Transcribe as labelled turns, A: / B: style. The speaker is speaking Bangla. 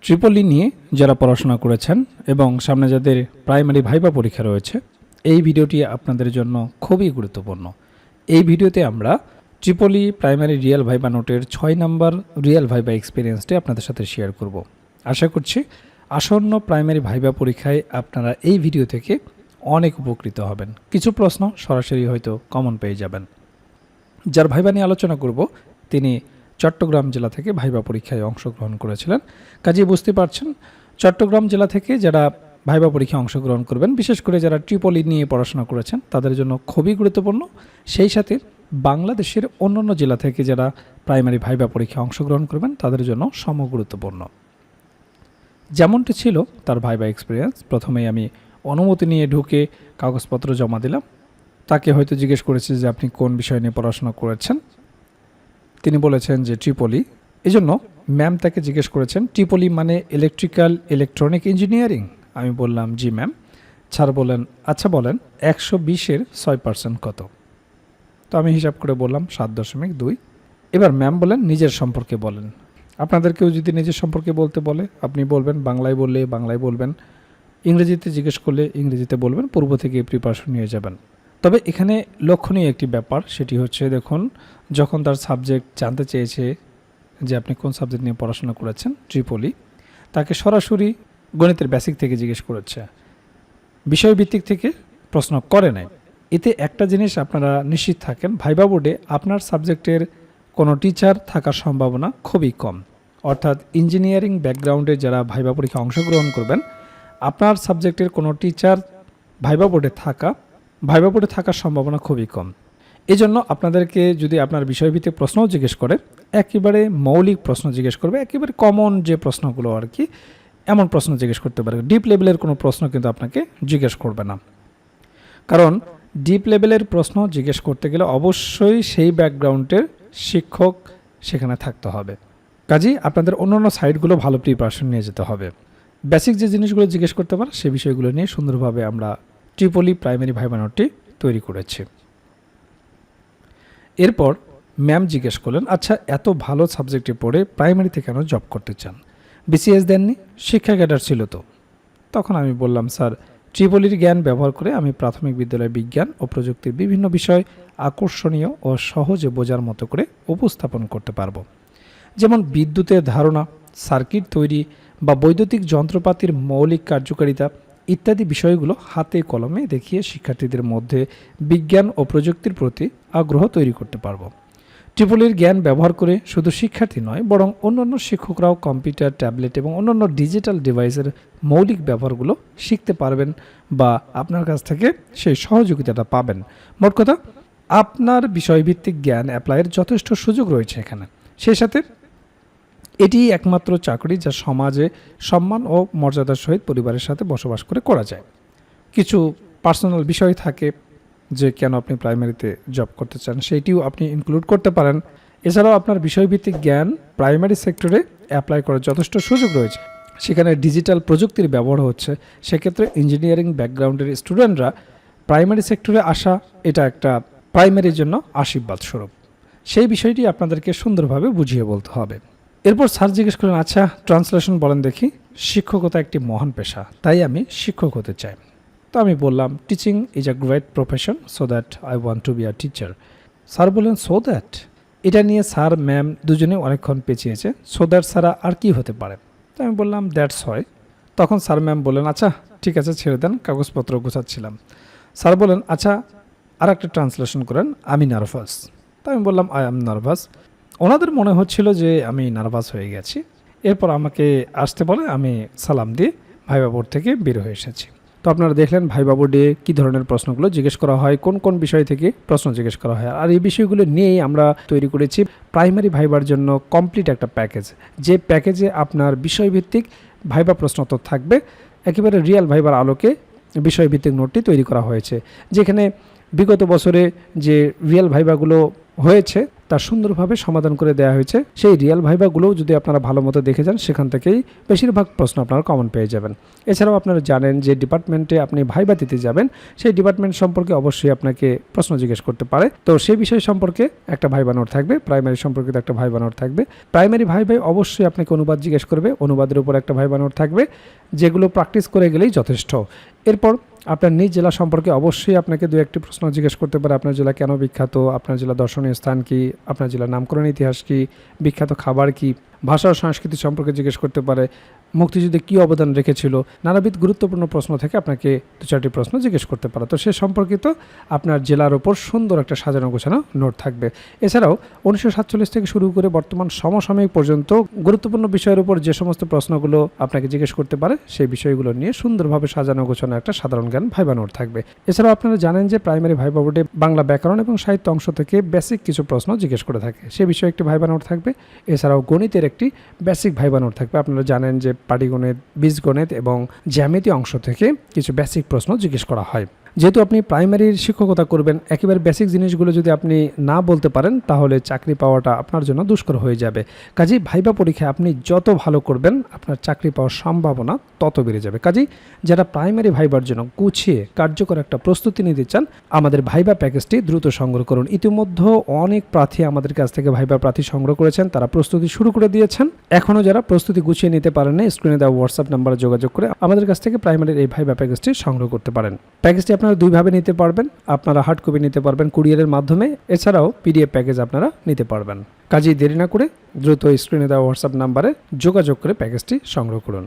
A: ট্রিপলি নিয়ে যারা পড়াশোনা করেছেন এবং সামনে যাদের প্রাইমারি ভাইবা পরীক্ষা রয়েছে, এই ভিডিওটি আপনাদের জন্য খুবই গুরুত্বপূর্ণ। এই ভিডিওতে আমরা ট্রিপলি প্রাইমারি রিয়েল ভাইবা নোটের 6 নম্বর রিয়েল ভাইবা এক্সপিরিয়েন্সটি আপনাদের সাথে শেয়ার করব। আশা করছি আসন্ন প্রাইমারি ভাইবা পরীক্ষায় আপনারা এই ভিডিও থেকে অনেক উপকৃত হবেন। কিছু প্রশ্ন সরাসরি হয়তো কমন পেয়ে যাবেন। যার ভাইবা নিয়ে আলোচনা করব তিনি চট্টগ্রাম জেলা থেকে ভাইবা পরীক্ষায় অংশগ্রহণ করেছিলেন। কাজেই বুঝতে পারছেন চট্টগ্রাম জেলা থেকে যারা ভাইবা পরীক্ষায় অংশগ্রহণ করবেন, বিশেষ করে যারা ট্রিপলি নিয়ে পড়াশোনা করেছেন তাদের জন্য খুবই গুরুত্বপূর্ণ। সেই সাথে বাংলাদেশের অন্যান্য জেলা থেকে যারা প্রাইমারি ভাইবা পরীক্ষায় অংশগ্রহণ করবেন তাদের জন্য সমগুরুত্বপূর্ণ। যেমনটি ছিল তার ভাইবা এক্সপিরিয়েন্স, প্রথমেই আমি অনুমতি নিয়ে ঢুকে কাগজপত্র জমা দিলাম। তাকে হয়তো জিজ্ঞেস করেছি যে আপনি কোন বিষয় নিয়ে পড়াশোনা করেছেন। তিনি বলেছেন যে ট্রিপলি। এজন্য ম্যাম তাকে জিজ্ঞেস করেছেন ট্রিপলি মানে ইলেকট্রিক্যাল ইলেকট্রনিক ইঞ্জিনিয়ারিং। আমি বললাম জি ম্যাম। স্যার বলেন আচ্ছা বলেন 120-এর 6% কত? তো আমি হিসাব করে বললাম 7.2। এবার ম্যাম বলেন নিজের সম্পর্কে বলেন। আপনাদেরকেও যদি নিজের সম্পর্কে বলতে বলে আপনি বলবেন, বাংলায় বললে বাংলায় বলবেন, ইংরেজিতে জিজ্ঞেস করলে ইংরেজিতে বলবেন, পূর্ব থেকে প্রিপারেশন নিয়ে যাবেন। তবে এখানে লক্ষণীয় একটি ব্যাপার, সেটি হচ্ছে দেখুন, যখন তার সাবজেক্ট জানতে চেয়েছে যে আপনি কোন সাবজেক্ট নিয়ে পড়াশোনা করেছেন ট্রিপলি, তাকে সরাসরি গণিতের বেসিক থেকে জিজ্ঞেস করেছে, বিষয়ভিত্তিক থেকে প্রশ্ন করে নাই। এতে একটা জিনিস আপনারা নিশ্চিত থাকেন, ভাইবা বোর্ডে আপনার সাবজেক্টের কোনো টিচার থাকার সম্ভাবনা খুবই কম। অর্থাৎ ইঞ্জিনিয়ারিং ব্যাকগ্রাউন্ডে যারা ভাইবা পরীক্ষায় অংশগ্রহণ করবেন, আপনার সাবজেক্টের কোনো টিচার ভাইবা বোর্ডে থাকার সম্ভাবনা খুবই কম। এজন্য আপনাদেরকে যদি আপনার বিষয়ভিত্তিক প্রশ্নও জিজ্ঞেস করে, একেবারে মৌলিক প্রশ্ন জিজ্ঞেস করবে, একেবারে কমন যে প্রশ্নগুলো আর কি, এমন প্রশ্ন জিজ্ঞেস করতে পারে। ডিপ লেভেলের কোনো প্রশ্ন কিন্তু আপনাকে জিজ্ঞেস করবে না। কারণ ডিপ লেভেলের প্রশ্ন জিজ্ঞেস করতে গেলে অবশ্যই সেই ব্যাকগ্রাউন্ডের শিক্ষক সেখানে থাকতে হবে। কাজেই আপনাদের অন্যান্য সাইটগুলো ভালো প্রিপারেশন নিয়ে যেতে হবে। বেসিক যে জিনিসগুলো জিজ্ঞেস করতে পারে সে বিষয়গুলো নিয়ে সুন্দরভাবে আমরা ট্রিপলি প্রাইমারি ভাইবা নোটটি তৈরি করেছি। এরপর ম্যাম জিজ্ঞেস করলেন, আচ্ছা এত ভালো সাবজেক্টে পড়ে প্রাইমারিতে কেন জব করতে চান? বিসিএস দেননি? শিক্ষা ক্যাডার ছিল তো? তখন আমি বললাম, স্যার ট্রিপলির জ্ঞান ব্যবহার করে আমি প্রাথমিক বিদ্যালয়ের বিজ্ঞান ও প্রযুক্তির বিভিন্ন বিষয় আকর্ষণীয় ও সহজে বোঝার মতো করে উপস্থাপন করতে পারবো। যেমন বিদ্যুতের ধারণা, সার্কিট তৈরি বা বৈদ্যুতিক যন্ত্রপাতির মৌলিক কার্যকারিতা ইত্যাদি বিষয়গুলো হাতে কলমে দেখিয়ে শিক্ষার্থীদের মধ্যে বিজ্ঞান ও প্রযুক্তির প্রতি আগ্রহ তৈরি করতে পারবো। ট্রিপলির জ্ঞান ব্যবহার করে শুধু শিক্ষার্থী নয়, বরং অন্যান্য শিক্ষকরাও কম্পিউটার, ট্যাবলেট এবং অন্যান্য ডিজিটাল ডিভাইসের মৌলিক ব্যবহারগুলো শিখতে পারবেন বা আপনার কাছ থেকে সেই সহযোগিতাটা পাবেন। মোট কথা, আপনার বিষয়ভিত্তিক জ্ঞান অ্যাপ্লাইয়ের যথেষ্ট সুযোগ রয়েছে এখানে। সেই সাথে এটি একমাত্র চাকরি যা সমাজে সম্মান ও মর্যাদার সহিত পরিবারের সাথে বসবাস করে করা যায়। কিছু পার্সোনাল বিষয় থাকে যে কেন আপনি প্রাইমারিতে জব করতে চান, সেইটিও আপনি ইনক্লুড করতে পারেন। এছাড়াও আপনার বিষয়ভিত্তিক জ্ঞান প্রাইমারি সেক্টরে অ্যাপ্লাই করার যথেষ্ট সুযোগ রয়েছে। সেখানে ডিজিটাল প্রযুক্তির ব্যবহার হচ্ছে। সেক্ষেত্রে ইঞ্জিনিয়ারিং ব্যাকগ্রাউন্ডের স্টুডেন্টরা প্রাইমারি সেক্টরে আসা, এটা একটা প্রাইমারির জন্য আশীর্বাদ স্বরূপ। সেই বিষয়টি আপনাদেরকে সুন্দরভাবে বুঝিয়ে বলতে হবে। এরপর স্যার জিজ্ঞেস করলেন, আচ্ছা ট্রান্সলেশন বলেন দেখি। শিক্ষকতা একটি মহান পেশা, তাই আমি শিক্ষক হতে চাই। তো আমি বললাম, teaching is a great profession, so that I want to be a teacher. Sir বললেন, সো দ্যাট? এটা নিয়ে স্যার ম্যাম দুজনে অনেকক্ষণ পেঁচিয়েছে। সো দ্যাট ছাড়া আর কি হতে পারে? তো আমি বললাম দ্যাটস হয়। তখন স্যার ম্যাম বললেন, আচ্ছা ঠিক আছে ছেড়ে দেন, কাগজপত্র গোছাচ্ছিলাম। স্যার বলেন, আচ্ছা আর একটা ট্রান্সলেশন করেন, আমি নার্ভাস। তো আমি বললাম আই এম নার্ভাস। ওনাদের মনে হচ্ছিল যে আমি নার্ভাস হয়ে গেছি। এরপর আমাকে আসতে বলে, আমি সালাম দিয়ে ভাইবা বোর্ড থেকে বের হয়ে এসেছি। তো আপনারা দেখলেন ভাইবা বোর্ডে কী ধরনের প্রশ্নগুলো জিজ্ঞেস করা হয়, কোন কোন বিষয় থেকে প্রশ্ন জিজ্ঞেস করা হয়। আর এই বিষয়গুলো নিয়েই আমরা তৈরি করেছি প্রাইমারি ভাইবার জন্য কমপ্লিট একটা প্যাকেজ, যে প্যাকেজে আপনার বিষয়ভিত্তিক ভাইবা প্রশ্ন তো থাকবে, একেবারে রিয়েল ভাইবার আলোকে বিষয়ভিত্তিক নোটটি তৈরি করা হয়েছে। যেখানে বিগত বছরে যে রিয়েল ভাইবাগুলো হয়েছে তা সুন্দরভাবে সমাধান করে দেওয়া হয়েছে। সেই রিয়েল ভাইভাগুলোও যদি আপনারা ভালো মতো দেখে যান, সেখান থেকেই বেশিরভাগ প্রশ্ন আপনারা কমন পেয়ে যাবেন। এছাড়াও আপনারা জানেন যে ডিপার্টমেন্টে আপনি ভাইভা দিতে যাবেন, সেই ডিপার্টমেন্ট সম্পর্কে অবশ্যই আপনাকে প্রশ্ন জিজ্ঞেস করতে পারে। তো সেই বিষয় সম্পর্কে একটা ভাইভা নোট থাকবে, প্রাইমারি সম্পর্কিত একটা ভাইভা নোট থাকবে। প্রাইমারি ভাইভাই অবশ্যই আপনাকে অনুবাদ জিজ্ঞেস করবে, অনুবাদের উপর একটা ভাইভা নোট থাকবে, যেগুলো প্র্যাকটিস করে গেলেই যথেষ্ট। এরপর আপনার নিজ জেলা সম্পর্কে অবশ্যই আপনাকে দু একটি প্রশ্ন জিজ্ঞেস করতে পারে। আপনার জেলা কেন বিখ্যাত, আপনার জেলা দর্শনীয় স্থান কি, আপনার জেলার নামকরণ ইতিহাস কি, বিখ্যাত খাবার কি, ভাষা ও সংস্কৃতি সম্পর্কে জিজ্ঞেস করতে পারে, মুক্তিযুদ্ধে কী অবদান রেখেছিল, নানাবিধ গুরুত্বপূর্ণ প্রশ্ন থেকে আপনাকে দু চারটি প্রশ্ন জিজ্ঞেস করতে পারে। তো সে সম্পর্কিত আপনার জেলার ওপর সুন্দর একটা সাজানো গোছানো নোট থাকবে। এছাড়াও 1947 থেকে শুরু করে বর্তমান সমসাময়িক পর্যন্ত গুরুত্বপূর্ণ বিষয়ের উপর যে সমস্ত প্রশ্নগুলো আপনাকে জিজ্ঞেস করতে পারে, সেই বিষয়গুলো নিয়ে সুন্দরভাবে সাজানো গোছানো একটা সাধারণ জ্ঞান ভাইভা নোট থাকবে। এছাড়াও আপনারা জানেন যে প্রাইমারি ভাইভা বোর্ডে বাংলা ব্যাকরণ এবং সাহিত্য অংশ থেকে বেসিক কিছু প্রশ্ন জিজ্ঞেস করে থাকে, সে বিষয়ে একটি ভাইভা নোট থাকবে। এছাড়াও গণিতের একটি বেসিক ভাইভা নোট থাকবে। আপনারা জানেন যে পাটিগণিত, বীজগণিত এবং জ্যামিতি অংশ থেকে কিছু বেসিক প্রশ্ন জিজ্ঞেস করা হয়। যেহেতু আপনি প্রাইমারির শিক্ষকতা করবেন, একেবারে বেসিক জিনিসগুলো যদি আপনি না বলতে পারেন, তাহলে চাকরি পাওয়াটা আপনার জন্য দুষ্কর হয়ে যাবে। কাজেই ভাইভা পরীক্ষায় আপনি যত ভালো করবেন, আপনার চাকরি পাওয়ার সম্ভাবনা তত বেড়ে যাবে। কাজেই যারা প্রাইমারি ভাইবার জন্য গুছিয়ে কার্যকর একটা প্রস্তুতি নিতে চান, আমাদের ভাইভা প্যাকেজটি দ্রুত সংগ্রহ করুন। ইতিমধ্যে অনেক প্রার্থী আমাদের কাছ থেকে ভাইভা প্রার্থী সংগ্রহ করেছেন, তারা প্রস্তুতি শুরু করে দিয়েছেন। এখনও যারা প্রস্তুতি গুছিয়ে নিতে পারেন না, স্ক্রিনে দেওয়া হোয়াটসঅ্যাপ নাম্বারে যোগাযোগ করে আমাদের কাছ থেকে প্রাইমারির এই ভাইভা প্যাকেজটি সংগ্রহ করতে পারেন। প্যাকেজটি আপনারা দুইভাবে নিতে পারবেন, আপনারা হার্ড কপি নিতে পারবেন কুরিয়ারের মাধ্যমে, এছাড়াও পিডিএফ প্যাকেজ আপনারা নিতে পারবেন। কাজেই দেরি না করে দ্রুত স্ক্রিনে দেওয়া হোয়াটসঅ্যাপ নাম্বারে যোগাযোগ করে প্যাকেজটি সংগ্রহ করুন।